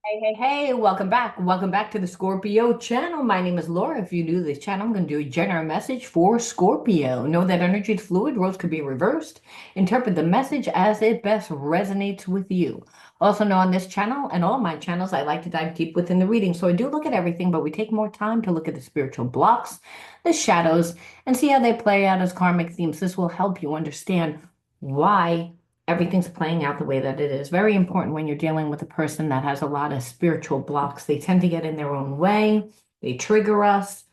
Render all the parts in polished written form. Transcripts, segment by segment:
Hey, welcome back. Welcome back to the Scorpio channel. My name is Laura. If you're new to this channel, I'm going to do a general message for Scorpio. Know that energy is fluid, roles could be reversed. Interpret the message as it best resonates with you. Also know on this channel and all my channels, I like to dive deep within the reading. So I do look at everything, but we take more time to look at the spiritual blocks, the shadows, and see how they play out as karmic themes. This will help you understand why everything's playing out the way that it is. Very important when you're dealing with a person that has a lot of spiritual blocks. They tend to get in their own way, they trigger us.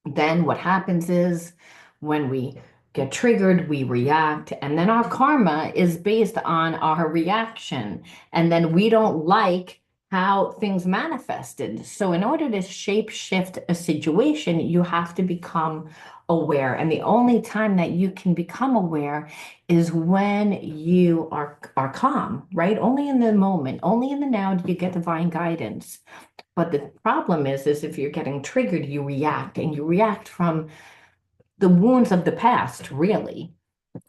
Then what happens is when we get triggered, we react, and then our karma is based on our reaction. And then we don't like how things manifested. So, in order to shape shift a situation, you have to become aware. And the only time that you can become aware is when you are calm, right? Only in the moment, only in the now do you get divine guidance. But the problem is if you're getting triggered, you react, and you react from the wounds of the past, really.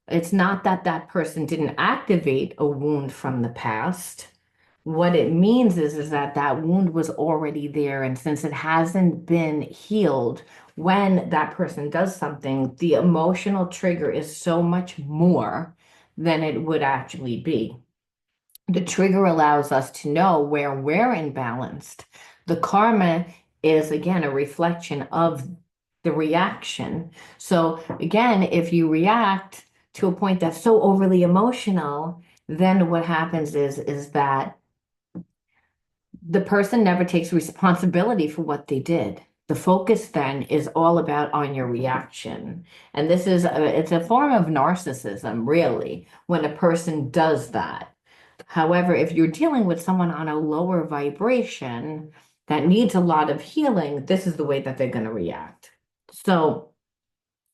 It's not that that person didn't activate a wound from the past. What it means is that that wound was already there. And since it hasn't been healed, when that person does something, the emotional trigger is so much more than it would actually be. The trigger allows us to know where we're imbalanced. The karma is, again, a reflection of the reaction. So, again, if you react to a point that's so overly emotional, then what happens is that the person never takes responsibility for what they did. The focus then is all about on your reaction. And it's a form of narcissism, really, when a person does that. However, if you're dealing with someone on a lower vibration that needs a lot of healing, this is the way that they're going to react. So,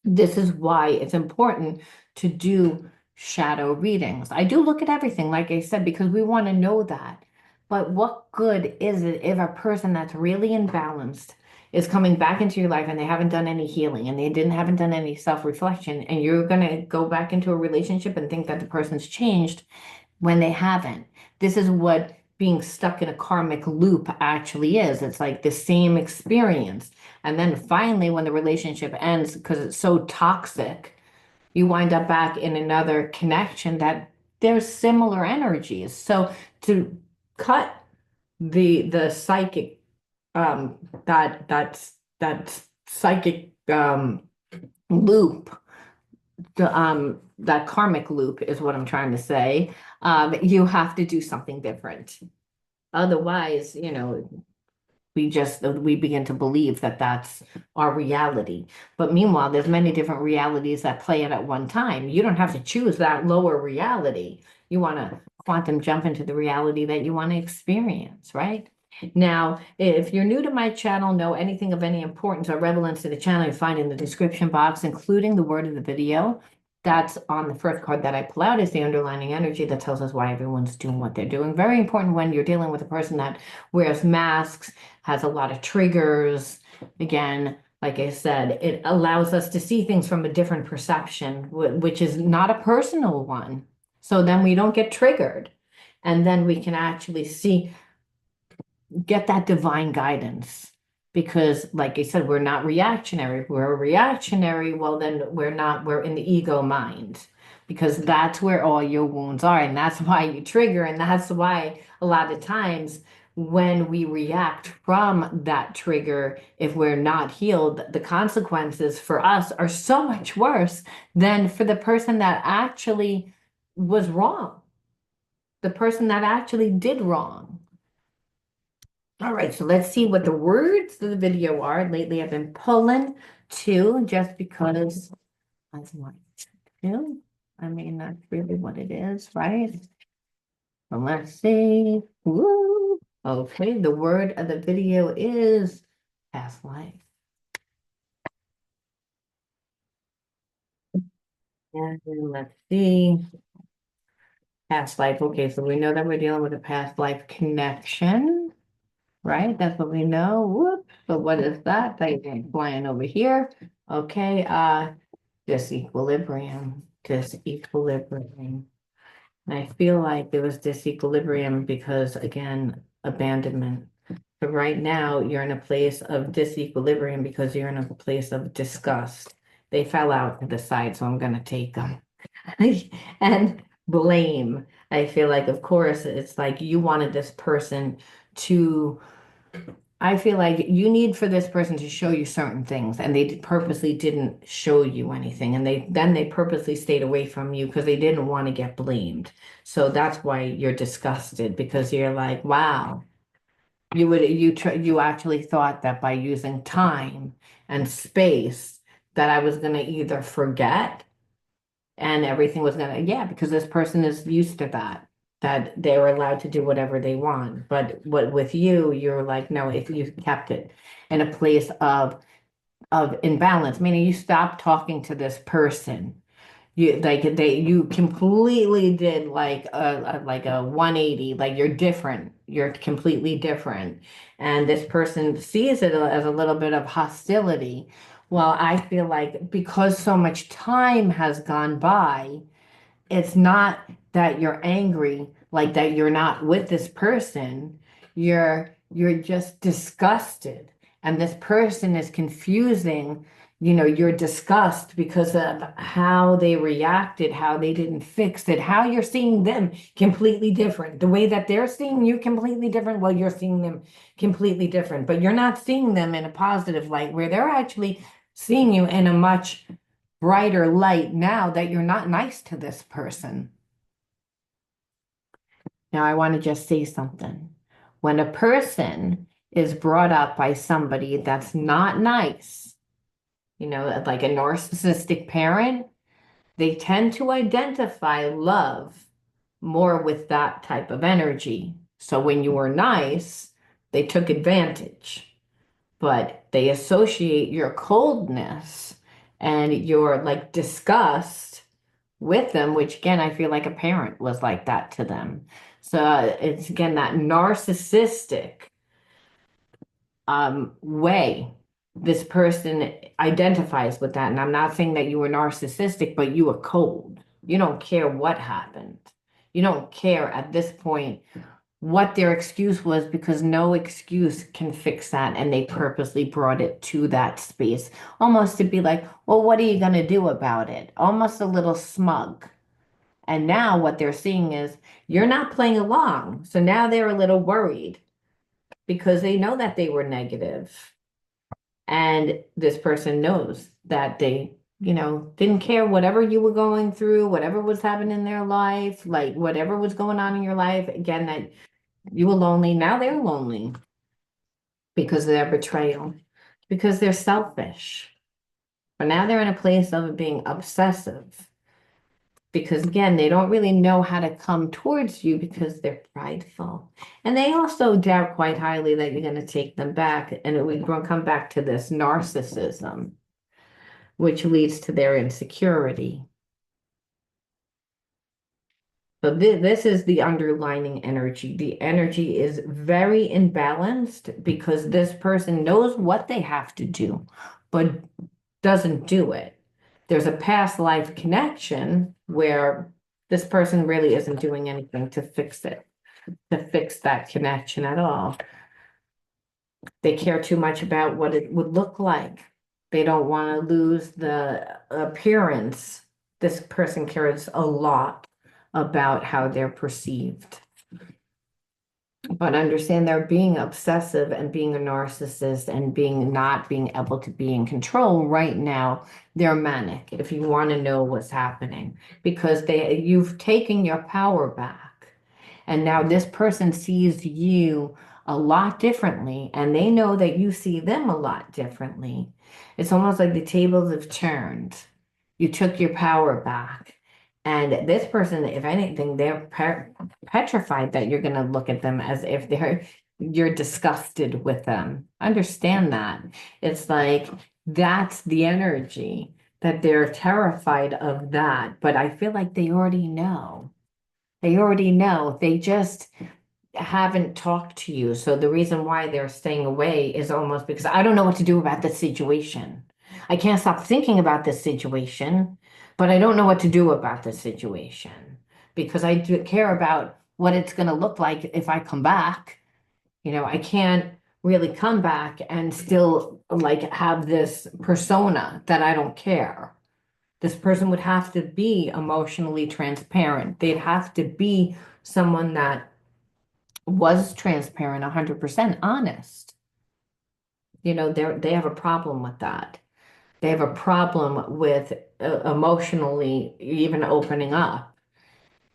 this is why it's important to do shadow readings. I do look at everything, like I said, because we want to know that. But what good is it if a person that's really imbalanced is coming back into your life and they haven't done any healing and they didn't haven't done any self-reflection, and you're going to go back into a relationship and think that the person's changed when they haven't. This is what being stuck in a karmic loop actually is. It's like the same experience. And then finally, when the relationship ends, because it's so toxic, you wind up back in another connection that there's similar energies. So to cut the psychic um that psychic loop, that karmic loop is what I'm trying to say. You have to do something different. Otherwise, we begin to believe that that's our reality. But meanwhile, there's many different realities that play it at one time. You don't have to choose that lower reality. You want to quantum jump into the reality that you want to experience, right? Now, if you're new to my channel, know anything of any importance or relevance to the channel, you find in the description box, including the word of the video. That's on the first card that I pull out is the underlining energy that tells us why everyone's doing what they're doing. Very important when you're dealing with a person that wears masks, has a lot of triggers. Again, like I said, it allows us to see things from a different perception, which is not a personal one. So then we don't get triggered. And then we can actually get that divine guidance. Because, like I said, we're not reactionary. We're reactionary, well, then we're in the ego mind. Because that's where all your wounds are. And that's why you trigger. And that's why a lot of times when we react from that trigger, if we're not healed, the consequences for us are so much worse than for the person that actually was wrong, the person that actually did wrong. All right, so let's see what the words of the video are. Lately, I've been pulling two just because I want to. I mean, that's really what it is, right? So let's see. Woo. Okay, the word of the video is past life. And then let's see. Past life. Okay, so we know that we're dealing with a past life connection, right? That's what we know. Whoop. So what is that? That is flying over here. Okay, disequilibrium. Disequilibrium. And I feel like there was disequilibrium because, again, abandonment. But right now, you're in a place of disequilibrium because you're in a place of disgust. They fell out to the side, so I'm going to take them. And blame. I feel like, of course, it's like you wanted this person to, I feel like you need for this person to show you certain things, and they purposely didn't show you anything, and they purposely stayed away from you because they didn't want to get blamed. So that's why you're disgusted because you're like, wow, you actually thought that by using time and space that I was going to either forget and everything was gonna, yeah, because this person is used to that they were allowed to do whatever they want. But what with you, you're like, no, if you kept it in a place of imbalance, meaning you stopped talking to this person. You completely did like a 180, like you're different. You're completely different. And this person sees it as a little bit of hostility. Well, I feel like because so much time has gone by, it's not that you're angry, like that you're not with this person. You're just disgusted. And this person is confusing, your disgust because of how they reacted, how they didn't fix it, how you're seeing them completely different. The way that they're seeing you completely different, well, you're seeing them completely different, but you're not seeing them in a positive light where they're actually seeing you in a much brighter light now that you're not nice to this person. Now, I want to just say something. When a person is brought up by somebody that's not nice, like a narcissistic parent, they tend to identify love more with that type of energy. So when you were nice, they took advantage, but they associate your coldness and your like disgust with them, which again, I feel like a parent was like that to them. So it's again that narcissistic way this person identifies with that. And I'm not saying that you were narcissistic, but you were cold. You don't care what happened. You don't care at this point what their excuse was because no excuse can fix that. And they purposely brought it to that space, almost to be like, well, what are you going to do about it? Almost a little smug. And now what they're seeing is you're not playing along. So now they're a little worried because they know that they were negative. And this person knows that they, didn't care whatever you were going through, whatever was happening in their life, like whatever was going on in your life. Again, that you were lonely. Now they're lonely because of their betrayal, because they're selfish. But now they're in a place of being obsessive because again, they don't really know how to come towards you because they're prideful. And they also doubt quite highly that you're going to take them back. And we're going to come back to this narcissism, which leads to their insecurity. So this is the underlining energy. The energy is very imbalanced because this person knows what they have to do, but doesn't do it. There's a past life connection where this person really isn't doing anything to fix it, to fix that connection at all. They care too much about what it would look like. They don't want to lose the appearance. This person cares a lot about how they're perceived. But understand they're being obsessive and being a narcissist and not being able to be in control right now. They're manic, if you want to know what's happening, because you've taken your power back. And now this person sees you a lot differently, and they know that you see them a lot differently. It's almost like the tables have turned. You took your power back. And this person, if anything, they're petrified that you're going to look at them as if you're disgusted with them. Understand that. It's like that's the energy that they're terrified of that. But I feel like they already know. They already know. They just haven't talked to you. So the reason why they're staying away is almost because I don't know what to do about this situation. I can't stop thinking about this situation, but I don't know what to do about this situation because I do care about what it's going to look like if I come back. I can't really come back and still like have this persona that I don't care. This person would have to be emotionally transparent. They'd have to be someone that was transparent, 100% honest. They have a problem with that. They have a problem with emotionally even opening up.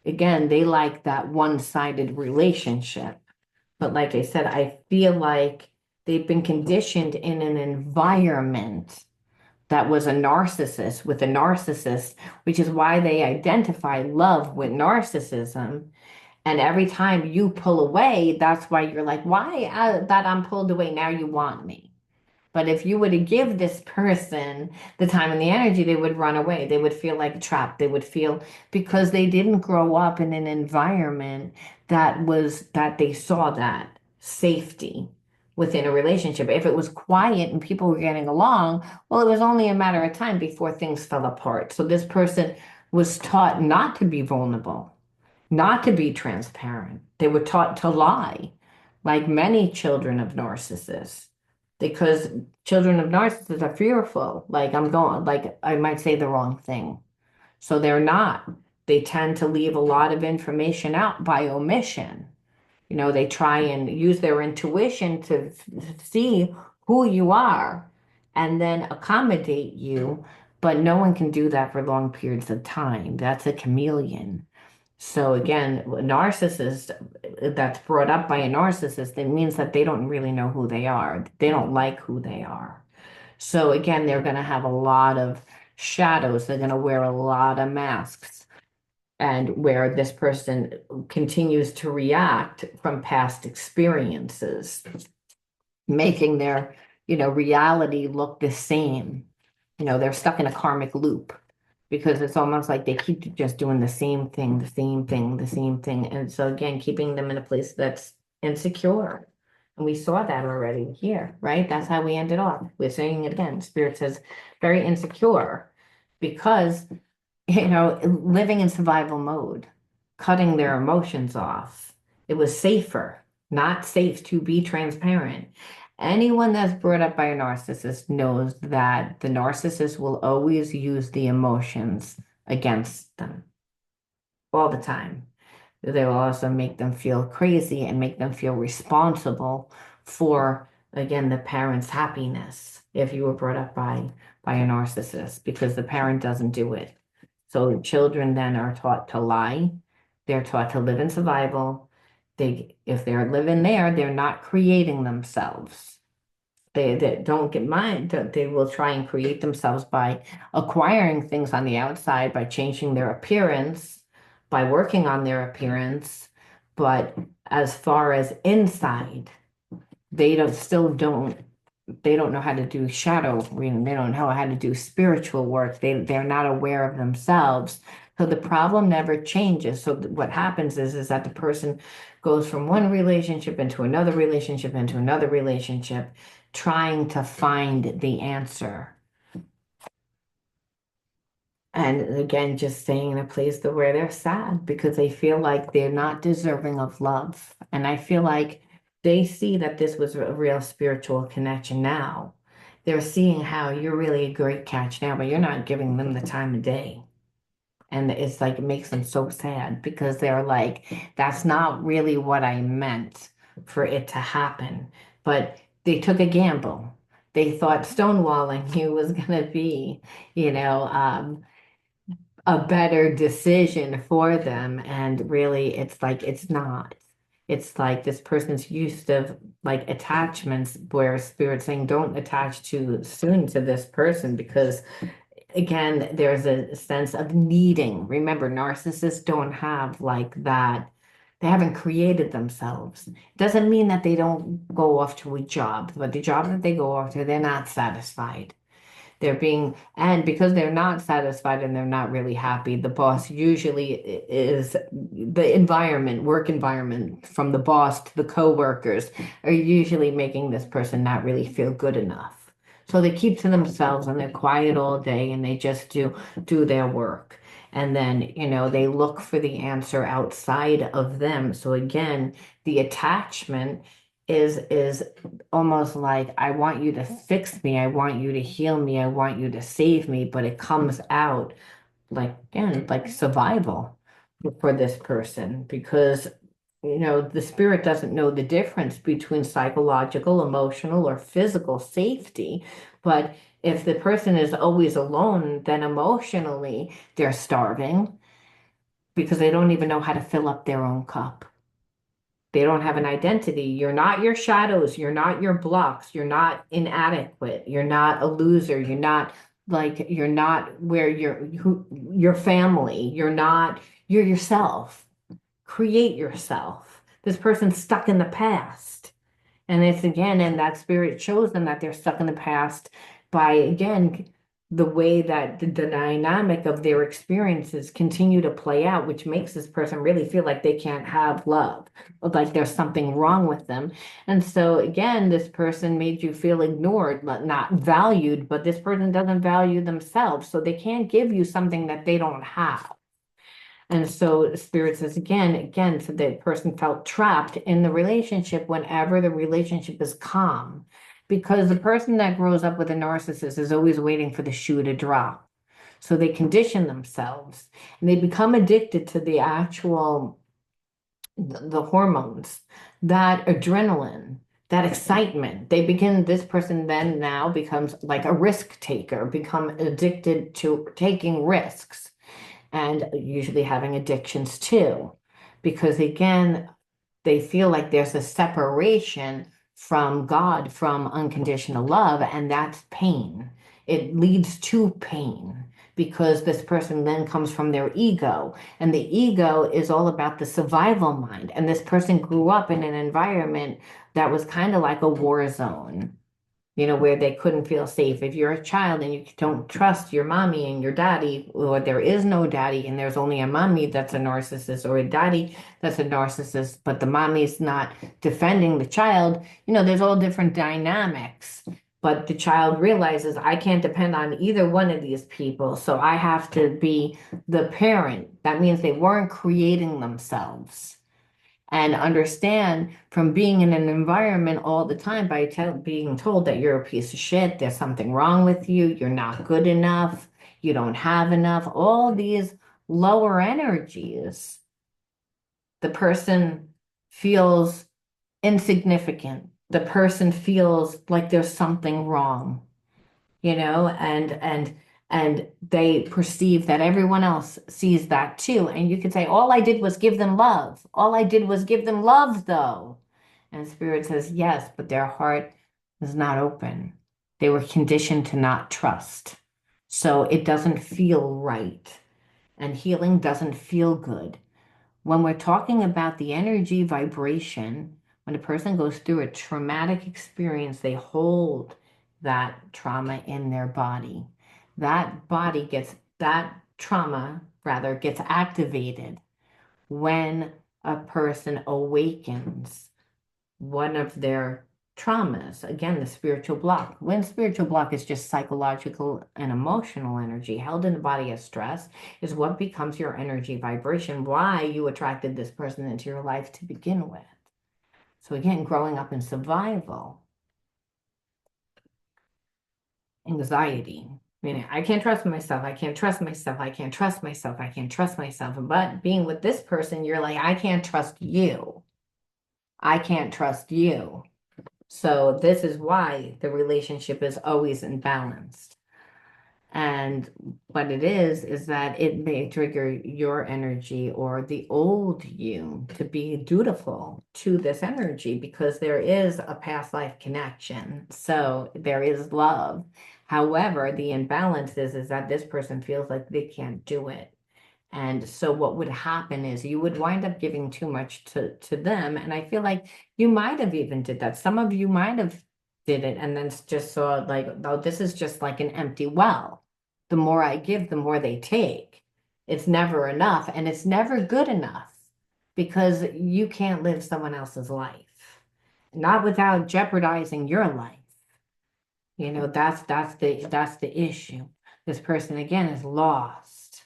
Again, they like that one-sided relationship. But like I said, I feel like they've been conditioned in an environment that was a narcissist with a narcissist, which is why they identify love with narcissism. And every time you pull away, that's why you're like, why that I'm pulled away, now you want me. But if you were to give this person the time and the energy, they would run away. They would feel like trapped. They would feel because they didn't grow up in an environment that they saw that safety within a relationship. If it was quiet and people were getting along, well, it was only a matter of time before things fell apart. So this person was taught not to be vulnerable, not to be transparent. They were taught to lie, like many children of narcissists, because children of narcissists are fearful. Like I might say the wrong thing. So they're not. They tend to leave a lot of information out by omission. They try and use their intuition to see who you are and then accommodate you, but no one can do that for long periods of time. That's a chameleon. So again, a narcissist that's brought up by a narcissist, it means that they don't really know who they are. They don't like who they are. So again, they're going to have a lot of shadows. They're going to wear a lot of masks. And where this person continues to react from past experiences, making their, reality look the same. They're stuck in a karmic loop because it's almost like they keep just doing the same thing, the same thing, the same thing. And so again, keeping them in a place that's insecure. And we saw that already here, right? That's how we ended off. We're saying it again. Spirit says very insecure because, living in survival mode, cutting their emotions off. It was safer, not safe to be transparent. Anyone that's brought up by a narcissist knows that the narcissist will always use the emotions against them all the time. They will also make them feel crazy and make them feel responsible for, again, the parent's happiness if you were brought up by a narcissist because the parent doesn't do it. So children then are taught to lie. They're taught to live in survival. If they're living there, they're not creating themselves. They don't get mind. They will try and create themselves by acquiring things on the outside, by changing their appearance, by working on their appearance. But as far as inside, they don't know how to do shadow reading. They don't know how to do spiritual work. They're not aware of themselves. So the problem never changes. So what happens is that the person goes from one relationship into another relationship into another relationship, trying to find the answer. And again, just staying in a place where they're sad because they feel like they're not deserving of love. And I feel like they see that this was a real spiritual connection now. They're seeing how you're really a great catch now, but you're not giving them the time of day. And it's like it makes them so sad because they're like, that's not really what I meant for it to happen. But they took a gamble. They thought stonewalling you was going to be, a better decision for them. And really, it's like, it's not. It's like this person's used of like attachments where spirit's saying, don't attach too soon to this person because again, there's a sense of needing. Remember, narcissists don't have like that. They haven't created themselves. Doesn't mean that they don't go off to a job, but the job that they go off to, they're not satisfied. And because they're not satisfied and they're not really happy, the boss usually is the environment, work environment, from the boss to the coworkers, are usually making this person not really feel good enough. So they keep to themselves and they're quiet all day and they just do their work. And then, they look for the answer outside of them. So again, the attachment is almost like, I want you to fix me, I want you to heal me, I want you to save me, but it comes out like, again, like survival for this person, because the spirit doesn't know the difference between psychological, emotional, or physical safety. But if the person is always alone, then emotionally they're starving because they don't even know how to fill up their own cup. They don't have an identity. You're not your shadows. You're not your blocks. You're not inadequate. You're not a loser. You're not where your family. You're yourself. Create yourself. This person's stuck in the past. And it's again, and that spirit shows them that they're stuck in the past by, again, the way that the dynamic of their experiences continue to play out, which makes this person really feel like they can't have love, or like there's something wrong with them. And so, again, this person made you feel ignored, but not valued, but this person doesn't value themselves. So they can't give you something that they don't have. And so Spirit says again, so the person felt trapped in the relationship whenever the relationship is calm. Because the person that grows up with a narcissist is always waiting for the shoe to drop. So they condition themselves and they become addicted to the actual, the hormones, that adrenaline, that excitement. This person then now becomes like a risk taker, become addicted to taking risks, and usually having addictions too, because again, they feel like there's a separation from God, from unconditional love, and that's pain. It leads to pain because this person then comes from their ego, and the ego is all about the survival mind. And this person grew up in an environment that was kind of like a war zone, where they couldn't feel safe. If you're a child and you don't trust your mommy and your daddy, or there is no daddy and there's only a mommy that's a narcissist, or a daddy that's a narcissist, but the mommy's not defending the child, there's all different dynamics. But the child realizes, I can't depend on either one of these people, so I have to be the parent. That means they weren't creating themselves. And understand, from being in an environment all the time by being told that you're a piece of shit, there's something wrong with you, you're not good enough, you don't have enough, all these lower energies, the person feels insignificant. The person feels like there's something wrong, and they perceive that everyone else sees that too. And you could say, all I did was give them love. All I did was give them love, though. And Spirit says, yes, but their heart is not open. They were conditioned to not trust. So it doesn't feel right. And healing doesn't feel good. When we're talking about the energy vibration, when a person goes through a traumatic experience, they hold that trauma in their body. That trauma rather gets activated when a person awakens one of their traumas. Again, the spiritual block. When spiritual block is just psychological and emotional energy held in the body as stress, is what becomes your energy vibration, why you attracted this person into your life to begin with. So again, growing up in survival, anxiety, meaning I can't trust myself, I can't trust myself, I can't trust myself, I can't trust myself. But being with this person, you're like, I can't trust you. I can't trust you. So this is why the relationship is always imbalanced. And what it is that it may trigger your energy or the old you to be dutiful to this energy, because there is a past life connection. So there is love. However, the imbalance is that this person feels like they can't do it. And so what would happen is you would wind up giving too much to them. And I feel like you might have even did that. Some of you might have did it and then just saw like, oh, this is just like an empty well. The more I give, the more they take. It's never enough, and it's never good enough, because you can't live someone else's life, not without jeopardizing your life. That's the issue. This person again is lost.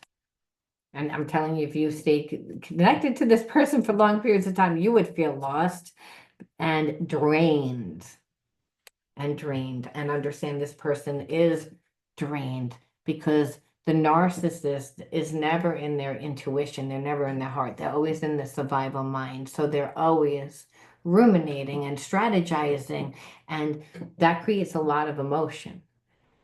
And I'm telling you, if you stay connected to this person for long periods of time, you would feel lost. and drained and understand this person is drained because the narcissist is never in their intuition. They're never in their heart. They're always in the survival mind. So they're always ruminating and strategizing, and that creates a lot of emotion.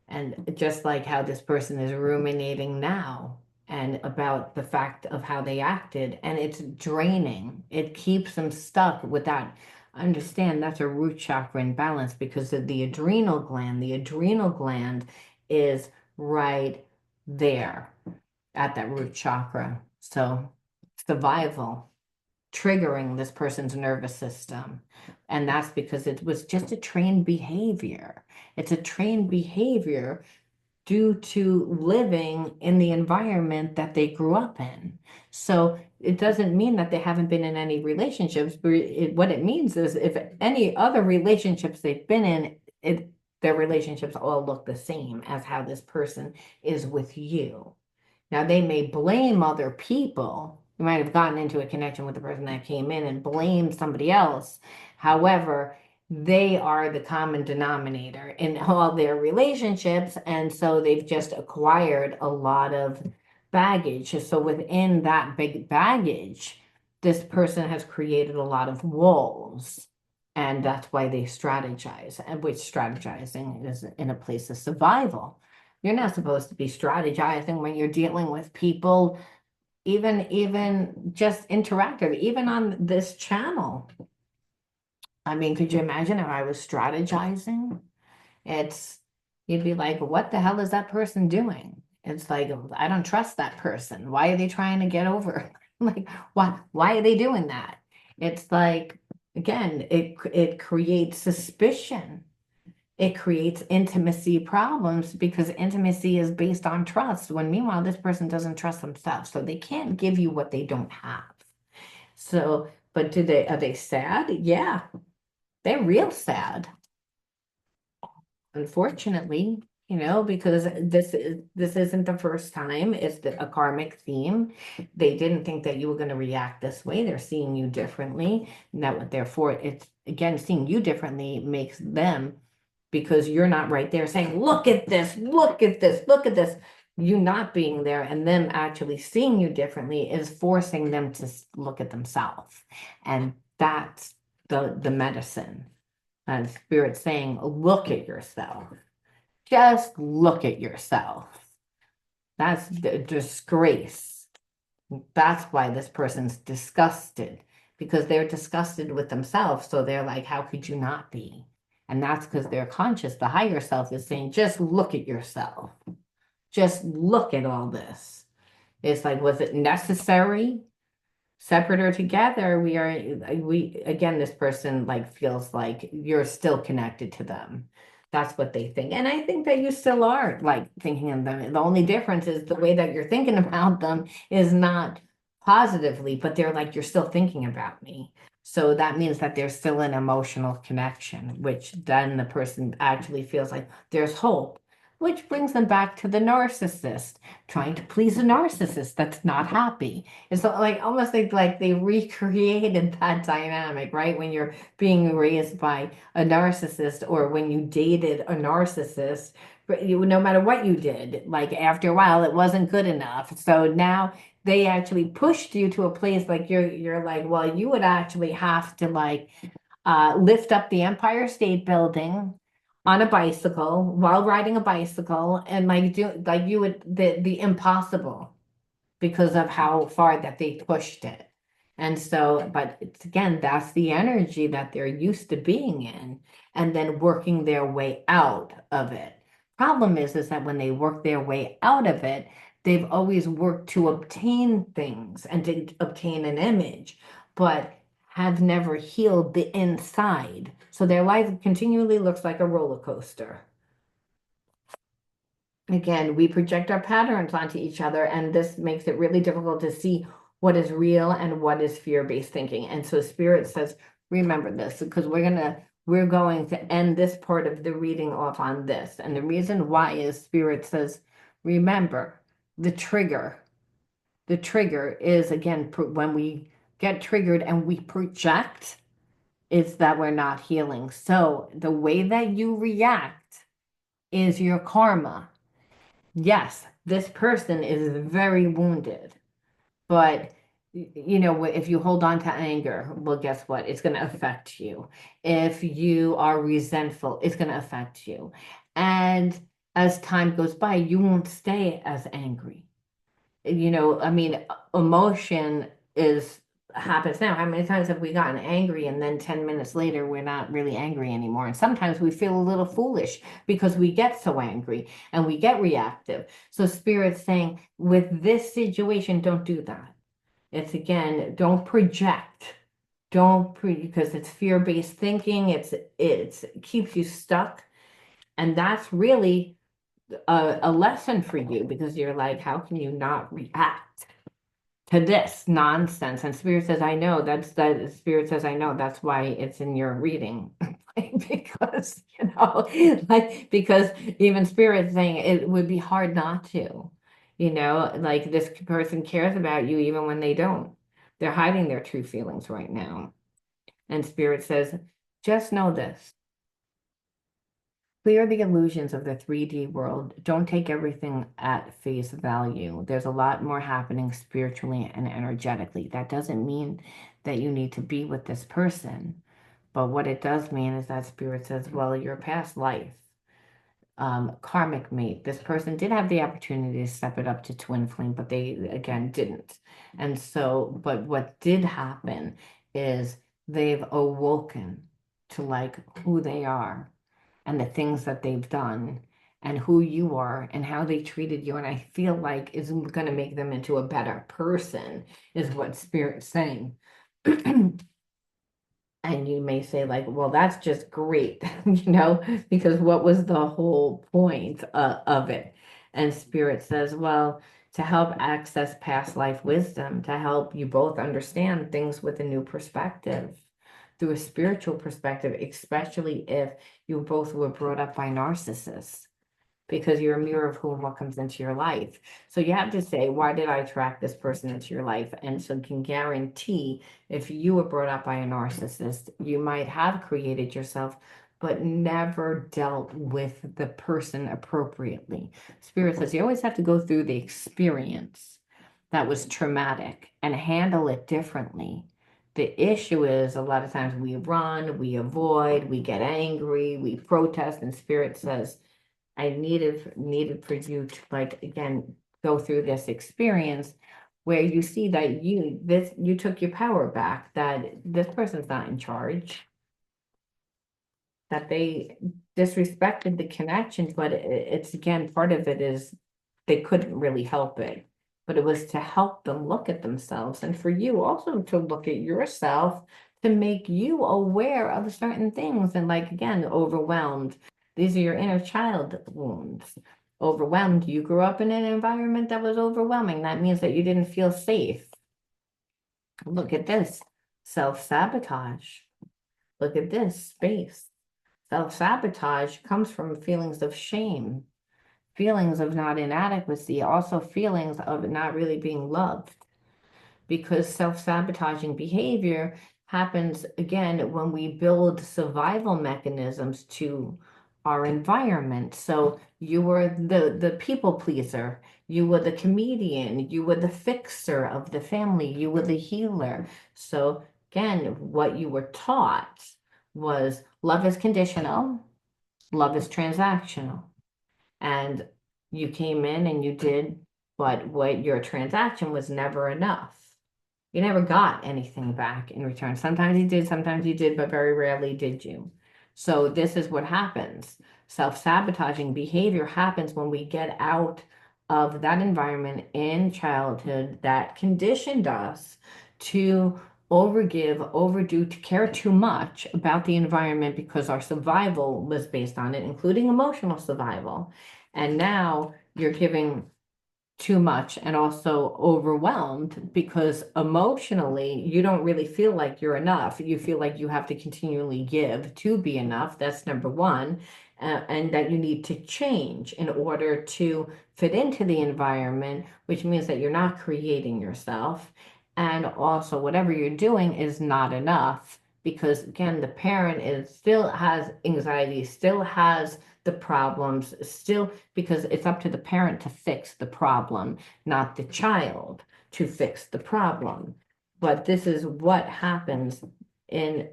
And just like how this person is ruminating now and about the fact of how they acted, and it's draining. It keeps them stuck with that. Understand that's a root chakra imbalance because of the adrenal gland. The adrenal gland is right there at that root chakra. So survival triggering this person's nervous system. And that's because it was just a trained behavior. It's a trained behavior due to living in the environment that they grew up in. So it doesn't mean that they haven't been in any relationships, but what it means is if any other relationships they've been in, their relationships all look the same as how this person is with you. Now, they may blame other people. You might have gotten into a connection with the person that came in and blamed somebody else. However, they are the common denominator in all their relationships. And so they've just acquired a lot of baggage. So within that big baggage, this person has created a lot of walls. And that's why they strategize, and which strategizing is in a place of survival. You're not supposed to be strategizing when you're dealing with people, even just interactive, even on this channel. I mean, could you imagine if I was strategizing? It's You'd be like, what the hell is that person doing? It's like, I don't trust that person. Why are they trying to get over? Like, why are they doing that? It's like, again, it creates suspicion. It creates intimacy problems because intimacy is based on trust, when meanwhile this person doesn't trust themselves. So they can't give you what they don't have. So, but are they sad? Yeah, they're real sad, unfortunately, because this isn't the first time. It's a karmic theme. They didn't think that you were going to react this way. They're seeing you differently. Now, therefore, it's again seeing you differently makes them, because you're not right there saying, look at this, look at this, look at this. You not being there and them actually seeing you differently is forcing them to look at themselves. And that's the medicine. And spirit saying, look at yourself. Just look at yourself. That's the disgrace. That's why this person's disgusted, because they're disgusted with themselves. So they're like, how could you not be? And that's because they're conscious. The higher self is saying, just look at yourself. Just look at all this. It's like, was it necessary? Separate or together, we again, this person like feels like you're still connected to them. That's what they think. And I think that you still are like thinking of them. The only difference is the way that you're thinking about them is not positively, but they're like, you're still thinking about me. So that means that there's still an emotional connection, which then the person actually feels like there's hope, which brings them back to the narcissist, trying to please a narcissist that's not happy. It's like almost like they recreated that dynamic, right? When you're being raised by a narcissist or when you dated a narcissist, but no matter what you did, like after a while, it wasn't good enough. So now they actually pushed you to a place like you're like, well, you would actually have to like lift up the Empire State Building on a bicycle while riding a bicycle and like do like you would the impossible because of how far that they pushed it. And so, but it's again, that's the energy that they're used to being in and then working their way out of it. Problem is that when they work their way out of it, they've always worked to obtain things and to obtain an image, but have never healed the inside. So their life continually looks like a roller coaster. Again, we project our patterns onto each other, and this makes it really difficult to see what is real and what is fear-based thinking. And so Spirit says, remember this, because we're going to end this part of the reading off on this. And the reason why is Spirit says, remember the trigger. The trigger is, again, when we get triggered and we project, is that we're not healing. So the way that you react is your karma. Yes, this person is very wounded, but you know, if you hold on to anger, well, guess what? It's going to affect you. If you are resentful, it's going to affect you. And as time goes by, you won't stay as angry. You know, I mean, emotion is happens now. How many times have we gotten angry and then 10 minutes later we're not really angry anymore? And sometimes we feel a little foolish because we get so angry and we get reactive. So Spirit's saying, with this situation, don't do that. It's again, don't project. Because it's fear-based thinking. It keeps you stuck. And that's really a lesson for you because you're like, how can you not react to this nonsense? And Spirit says, I know that Spirit says, I know that's why it's in your reading. Because, you know, like, because even Spirit saying it would be hard not to, you know, like this person cares about you even when they don't. They're hiding their true feelings right now. And Spirit says, just know this. Clear the illusions of the 3D world. Don't take everything at face value. There's a lot more happening spiritually and energetically. That doesn't mean that you need to be with this person. But what it does mean is that Spirit says, well, your past life, karmic mate, this person did have the opportunity to step it up to twin flame, but they, again, didn't. And so, but what did happen is they've awoken to like who they are and the things that they've done and who you are and how they treated you. And I feel like is going to make them into a better person, is what Spirit's saying. And you may say, like, well, that's just great, you know, because what was the whole point of it? And Spirit says, well, to help access past life wisdom, to help you both understand things with a new perspective, through a spiritual perspective, especially if you both were brought up by narcissists, because you're a mirror of who and what comes into your life. So you have to say, why did I attract this person into your life? And so can guarantee if you were brought up by a narcissist, you might have created yourself, but never dealt with the person appropriately. Spirit says you always have to go through the experience that was traumatic and handle it differently. The issue is a lot of times we run, we avoid, we get angry, we protest, and Spirit says, I needed for you to, like, again, go through this experience where you see that you took your power back, that this person's not in charge, that they disrespected the connection, but it's again, part of it is they couldn't really help it. But it was to help them look at themselves and for you also to look at yourself to make you aware of certain things and, like, again, overwhelmed. These are your inner child wounds. Overwhelmed. You grew up in an environment that was overwhelming. That means that you didn't feel safe. Look at this. Self-sabotage. Look at this space. Self-sabotage comes from feelings of shame, feelings of not inadequacy, also feelings of not really being loved. Because self-sabotaging behavior happens again when we build survival mechanisms to our environment. So you were the people pleaser, you were the comedian, you were the fixer of the family, you were the healer. So again, what you were taught was love is conditional, love is transactional. And you came in and you did, but what your transaction was never enough. You never got anything back in return. Sometimes you did, but very rarely did you. So this is what happens. Self-sabotaging behavior happens when we get out of that environment in childhood that conditioned us to overgive, overdo, to care too much about the environment because our survival was based on it, including emotional survival. And now you're giving too much and also overwhelmed because emotionally you don't really feel like you're enough. You feel like you have to continually give to be enough. That's number one. And that you need to change in order to fit into the environment, which means that you're not creating yourself. And also, whatever you're doing is not enough because again, the parent still has anxiety, still has the problems, still, because it's up to the parent to fix the problem, not the child to fix the problem. But this is what happens in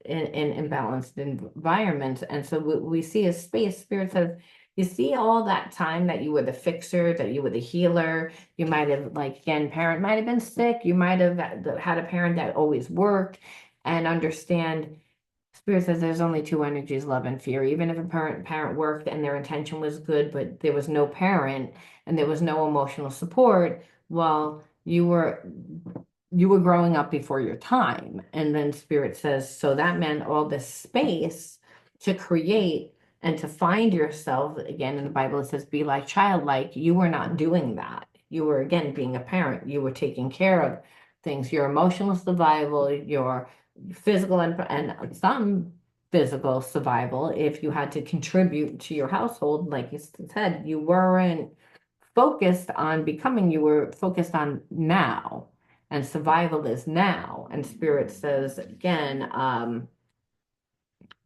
imbalanced environments. And so we see a space. Spirit says, you see all that time that you were the fixer, that you were the healer. You might have, like, again, parent might have been sick. You might have had a parent that always worked. And understand, Spirit says there's only two energies, love and fear. Even if a parent worked and their intention was good, but there was no parent and there was no emotional support, well, you were growing up before your time. And then Spirit says, so that meant all this space to create and to find yourself. Again, in the Bible, it says, be like childlike. You were not doing that. You were, again, being a parent. You were taking care of things, your emotional survival, your physical and some physical survival. If you had to contribute to your household, like you said, you weren't focused on becoming, you were focused on now, and survival is now. And Spirit says again,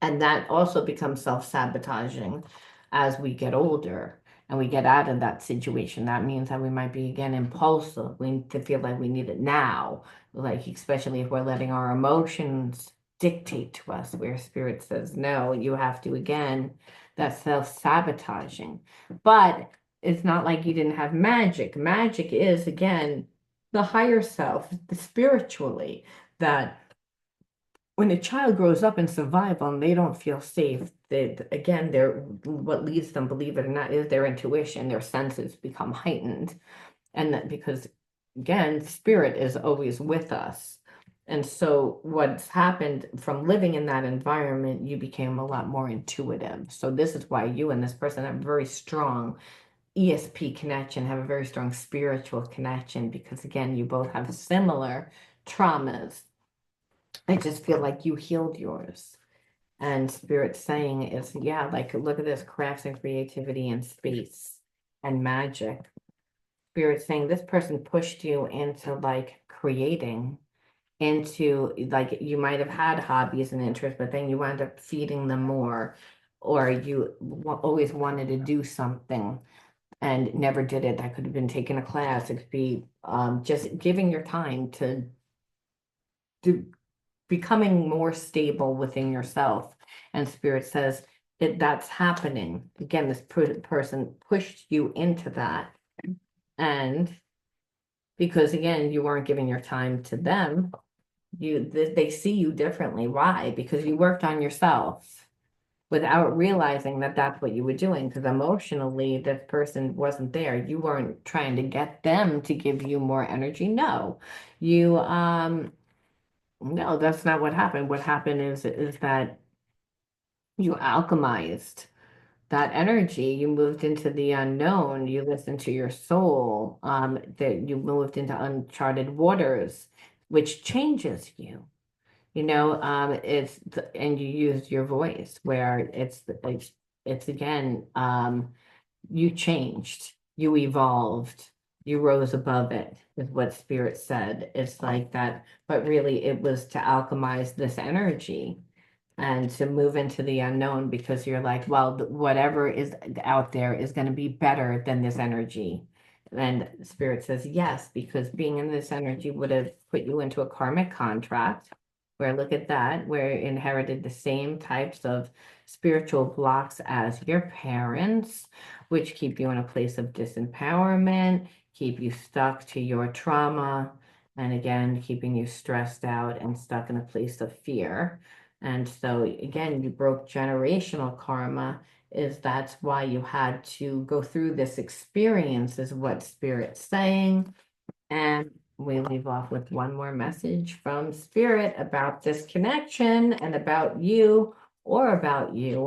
and that also becomes self-sabotaging as we get older and we get out of that situation. That means that we might be again impulsive. We need to feel like we need it now, like especially if we're letting our emotions dictate to us, where Spirit says, no, you have to, again, that's self-sabotaging. But it's not like you didn't have magic. Magic is, again, the higher self, the spiritually, that when a child grows up in survival and they don't feel safe, they, again, what leads them, believe it or not, is their intuition, their senses become heightened. And that because, again, spirit is always with us. And so what's happened from living in that environment, you became a lot more intuitive. So this is why you and this person have a very strong ESP connection, have a very strong spiritual connection, because again, you both have similar traumas. I just feel like you healed yours. And Spirit saying is, yeah, like, look at this, crafts and creativity and space and magic. Spirit saying this person pushed you into like creating, into like, you might have had hobbies and interests, but then you wound up feeding them more, or you always wanted to do something and never did it. That could have been taking a class. It could be just giving your time to do, becoming more stable within yourself. And Spirit says that's happening. Again, this person pushed you into that. And because again, you weren't giving your time to them, they see you differently. Why? Because you worked on yourself without realizing that that's what you were doing, because emotionally this person wasn't there. You weren't trying to get them to give you more energy. No, you no, that's not what happened. What happened is that you alchemized that energy. You moved into the unknown. You listened to your soul. That you moved into uncharted waters, which changes you. And you used your voice, where it's again, you changed, you evolved, you rose above it, is what Spirit said. It's like that, but really it was to alchemize this energy and to move into the unknown, because you're like, well, whatever is out there is going to be better than this energy. And Spirit says yes, because being in this energy would have put you into a karmic contract, where, look at that, where you inherited the same types of spiritual blocks as your parents, which keep you in a place of disempowerment, keep you stuck to your trauma, and again, keeping you stressed out and stuck in a place of fear. And so again, you broke generational karma. That's why you had to go through this experience, is what Spirit's saying. And we leave off with one more message from Spirit about this connection and about you, or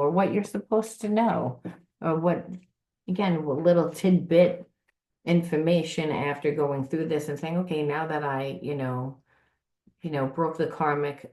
what you're supposed to know, or what, again, a little tidbit information after going through this and saying, okay, now that I, broke the karmic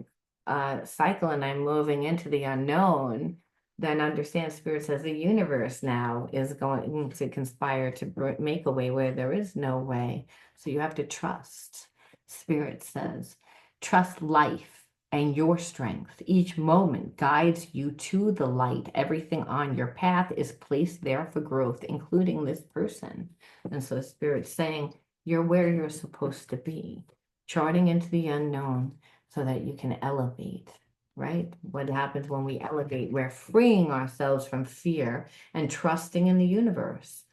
cycle and I'm moving into the unknown, then understand, Spirit says the universe now is going to conspire to make a way where there is no way. So you have to trust. Spirit says, trust life. and your strength. Each moment guides you to the light. Everything on your path is placed there for growth, including this person. And so Spirit's saying, you're where you're supposed to be, charting into the unknown so that you can elevate, right? What happens when we elevate? We're freeing ourselves from fear and trusting in the universe.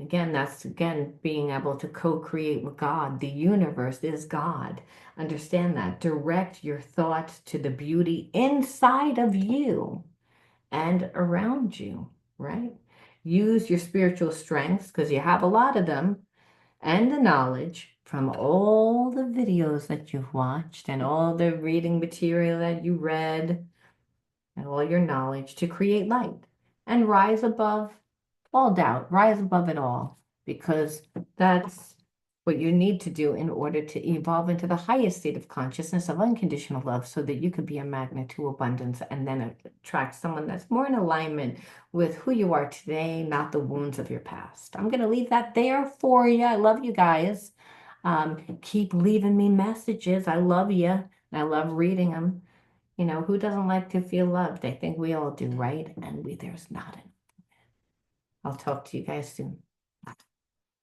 Again, that's again being able to co-create with God. The universe is God. Understand that. Direct your thoughts to the beauty inside of you and around you, right? Use your spiritual strengths because you have a lot of them and the knowledge from all the videos that you've watched and all the reading material that you read and all your knowledge to create light and rise above all doubt, rise above it all, because that's what you need to do in order to evolve into the highest state of consciousness of unconditional love so that you could be a magnet to abundance and then attract someone that's more in alignment with who you are today, not the wounds of your past. I'm going to leave that there for you. I love you guys. Keep leaving me messages. I love you. And I love reading them. You know, who doesn't like to feel loved? I think we all do, right? And there's not an. I'll talk to you guys soon.